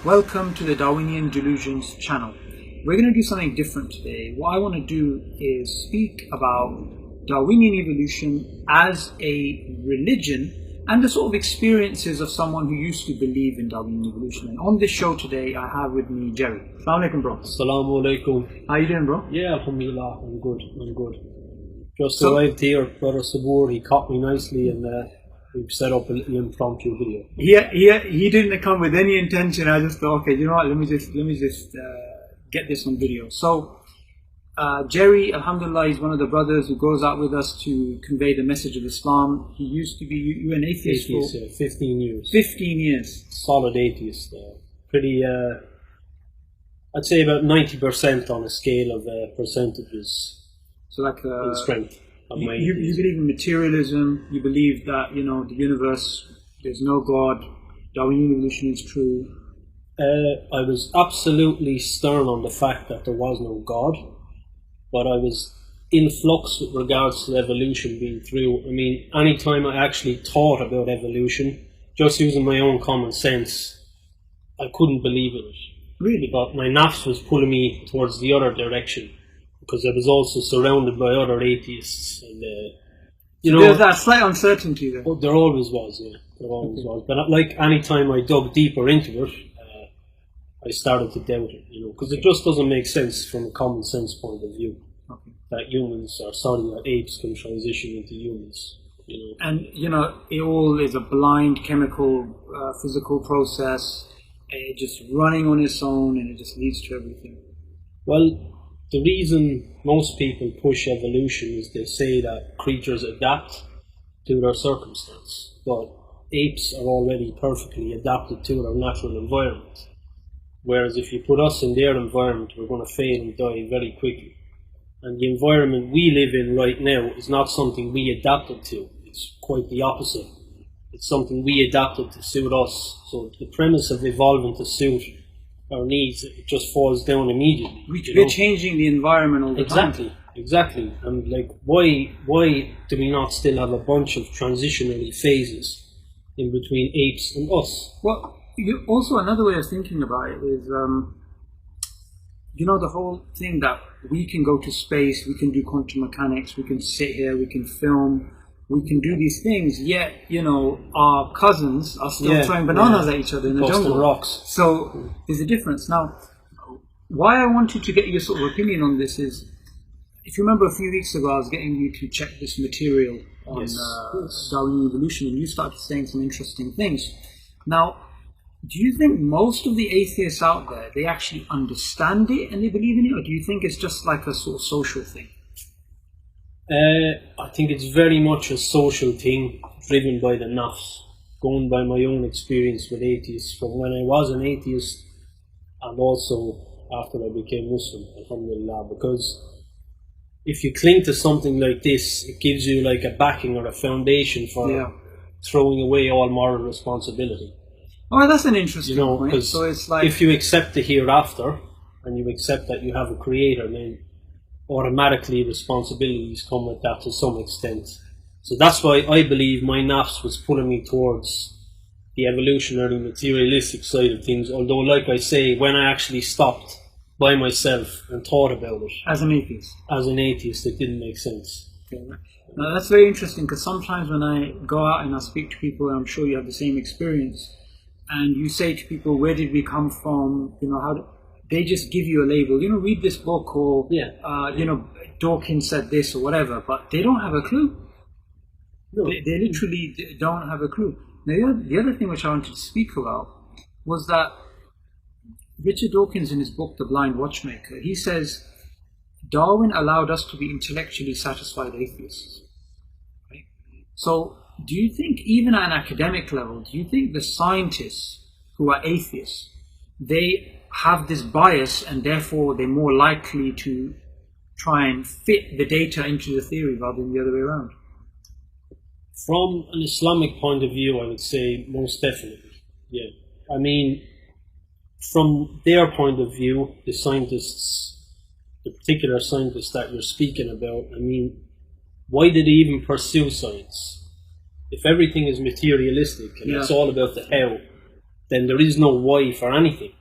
Welcome to the Darwinian Delusions channel. We're going to do something different today. What I want to do is speak about Darwinian evolution as a religion and the sort of experiences of someone who used to believe in Darwinian evolution. And on this show today, I have with me Jerry. Assalamu alaikum, bro. Assalamu alaikum. How you doing, bro? Yeah, alhamdulillah, I'm good. Just arrived here, Brother Sabur, he caught me nicely and we've set up a little impromptu video. He didn't come with any intention. I just thought, okay, you know what, let me just get this on video. So, Jerry, alhamdulillah, is one of the brothers who goes out with us to convey the message of Islam. He used to be, you were an atheist for 15 years. 15 years. Solid atheist. Pretty, I'd say about 90% on a scale of percentages. So like in strength. You believe in materialism, you believe that, the universe, there's no God, Darwinian evolution is true. I was absolutely stern on the fact that there was no God, but I was in flux with regards to evolution being true. I mean, any time I actually thought about evolution, just using my own common sense, I couldn't believe in it. Really? But my nafs was pulling me towards the other direction, because I was also surrounded by other atheists, and there's that slight uncertainty there. There always was, yeah. There always was. But like any time I dug deeper into it, I started to doubt it, because it just doesn't make sense from a common sense point of view that apes can transition into humans. And it all is a blind chemical, physical process, just running on its own, and it just leads to everything. Well, the reason most people push evolution is they say that creatures adapt to their circumstance, but apes are already perfectly adapted to their natural environment. Whereas if you put us in their environment, we're going to fail and die very quickly. And the environment we live in right now is not something we adapted to. It's quite the opposite. It's something we adapted to suit us. So the premise of evolving to suit our needs, it just falls down immediately. We're changing the environment all the time. Exactly. And why do we not still have a bunch of transitionary phases in between apes and us? Well, also another way of thinking about it is, the whole thing that we can go to space, we can do quantum mechanics, we can sit here, we can film, we can do these things, yet, our cousins are still throwing bananas at each other in the jungle. Rocks. So, there's a difference. Now, why I wanted to get your sort of opinion on this is, if you remember a few weeks ago, I was getting you to check this material on Darwinian evolution, and you started saying some interesting things. Now, do you think most of the atheists out there, they actually understand it and they believe in it, or do you think it's just like a sort of social thing? I think it's very much a social thing, driven by the nafs. Going by my own experience with atheists, from when I was an atheist and also after I became Muslim, alhamdulillah, because if you cling to something like this, it gives you like a backing or a foundation for throwing away all moral responsibility. Oh, that's an interesting point. So it's like, if you accept the hereafter and you accept that you have a creator, then automatically responsibilities come with that to some extent. So that's why I believe my nafs was pulling me towards the evolutionary materialistic side of things, although like I say, when I actually stopped by myself and thought about it as an atheist, it didn't make sense. Okay. Now that's very interesting, because sometimes when I go out and I speak to people, and I'm sure you have the same experience, and you say to people, where did we come from, they just give you a label, read this book, or Dawkins said this or whatever, but they don't have a clue. No. They literally don't have a clue. Now the other thing which I wanted to speak about was that Richard Dawkins, in his book The Blind Watchmaker, he says Darwin allowed us to be intellectually satisfied atheists. Right? So do you think, even at an academic level, do you think the scientists who are atheists, they have this bias and therefore they're more likely to try and fit the data into the theory rather than the other way around? From an Islamic point of view, I would say most definitely, yeah. I mean, from their point of view, the scientists, the particular scientists that you're speaking about, I mean, why did they even pursue science? If everything is materialistic and it's all about the how, then there is no why for anything.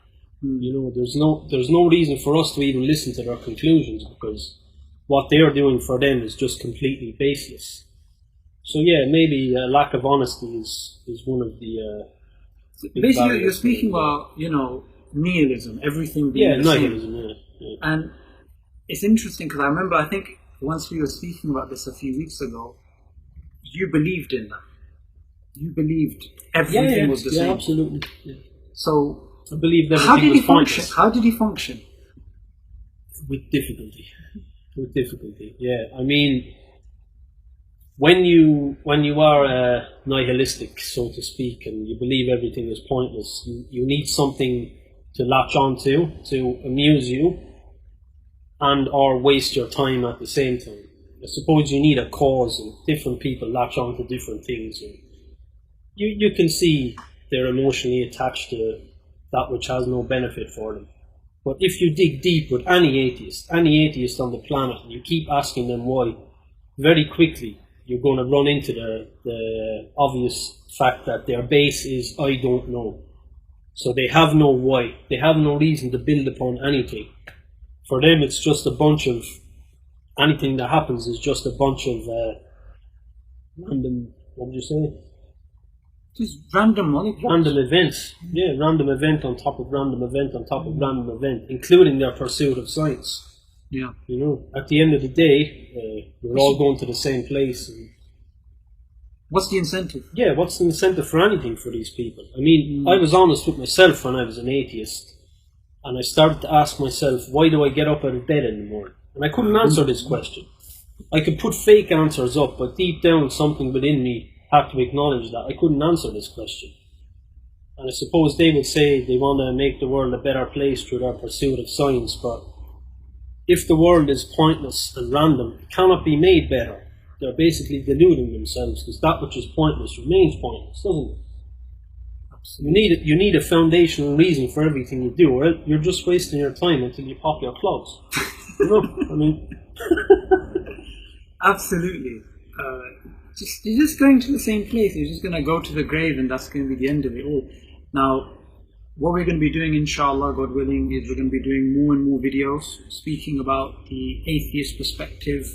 You know, there's no reason for us to even listen to their conclusions, because what they are doing for them is just completely baseless. So yeah, maybe lack of honesty is one of the basically you're speaking about, you know, nihilism, everything being the nihilism, same. Yeah. And it's interesting because I remember, I think once we were speaking about this a few weeks ago, you believed in that. You believed everything was the same. Yeah, absolutely. Yeah. So I believed everything was pointless. How did he function? With difficulty. With difficulty, yeah. I mean, when you are nihilistic, so to speak, and you believe everything is pointless, you need something to latch onto to amuse you and or waste your time at the same time. I suppose you need a cause, and different people latch on to different things. And you can see they're emotionally attached to that which has no benefit for them. But if you dig deep with any atheist on the planet, and you keep asking them why, very quickly you're going to run into the obvious fact that their base is, I don't know. So they have no why. They have no reason to build upon anything. For them, it's just a bunch of, anything that happens is just a bunch of random, what would you say? Just random knowledge. Random events. Yeah, random event on top of random event on top of random event, including their pursuit of science. Yeah. You know, at the end of the day, we're all going to the same place. And what's the incentive? Yeah, what's the incentive for anything for these people? I mean, I was honest with myself when I was an atheist, and I started to ask myself, why do I get up out of bed in the morning? And I couldn't answer this question. I could put fake answers up, but deep down something within me had to acknowledge that I couldn't answer this question. And I suppose they would say they want to make the world a better place through their pursuit of science, but if the world is pointless and random, it cannot be made better. They're basically deluding themselves, because that which is pointless remains pointless, doesn't it? You need a foundational reason for everything you do, or you're just wasting your time until you pop your clogs. You know, I mean... Absolutely. You're just going to the same place. You're just going to go to the grave, and that's going to be the end of it all. Now, what we're going to be doing, inshallah, God willing, is we're going to be doing more and more videos speaking about the atheist perspective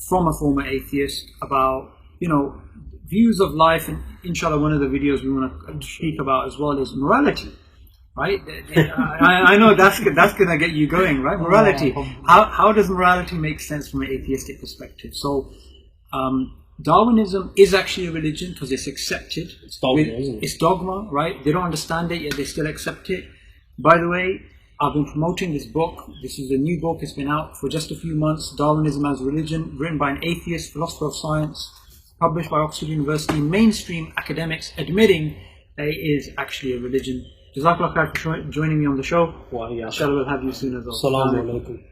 from a former atheist, about, you know, views of life. And inshallah, one of the videos we want to speak about as well is morality. Right? I know that's going to get you going, right? Morality. How does morality make sense from an atheistic perspective? So, Darwinism is actually a religion because it's accepted. It's dogma, isn't it? It's dogma, right? They don't understand it, yet they still accept it. By the way, I've been promoting this book. This is a new book. It's been out for just a few months. Darwinism as a Religion, written by an atheist, philosopher of science, published by Oxford University. Mainstream academics admitting that it is actually a religion. Jazakallah khair for joining me on the show. Well, yeah. Inshallah, we'll have you soon as well. Assalamu alaikum.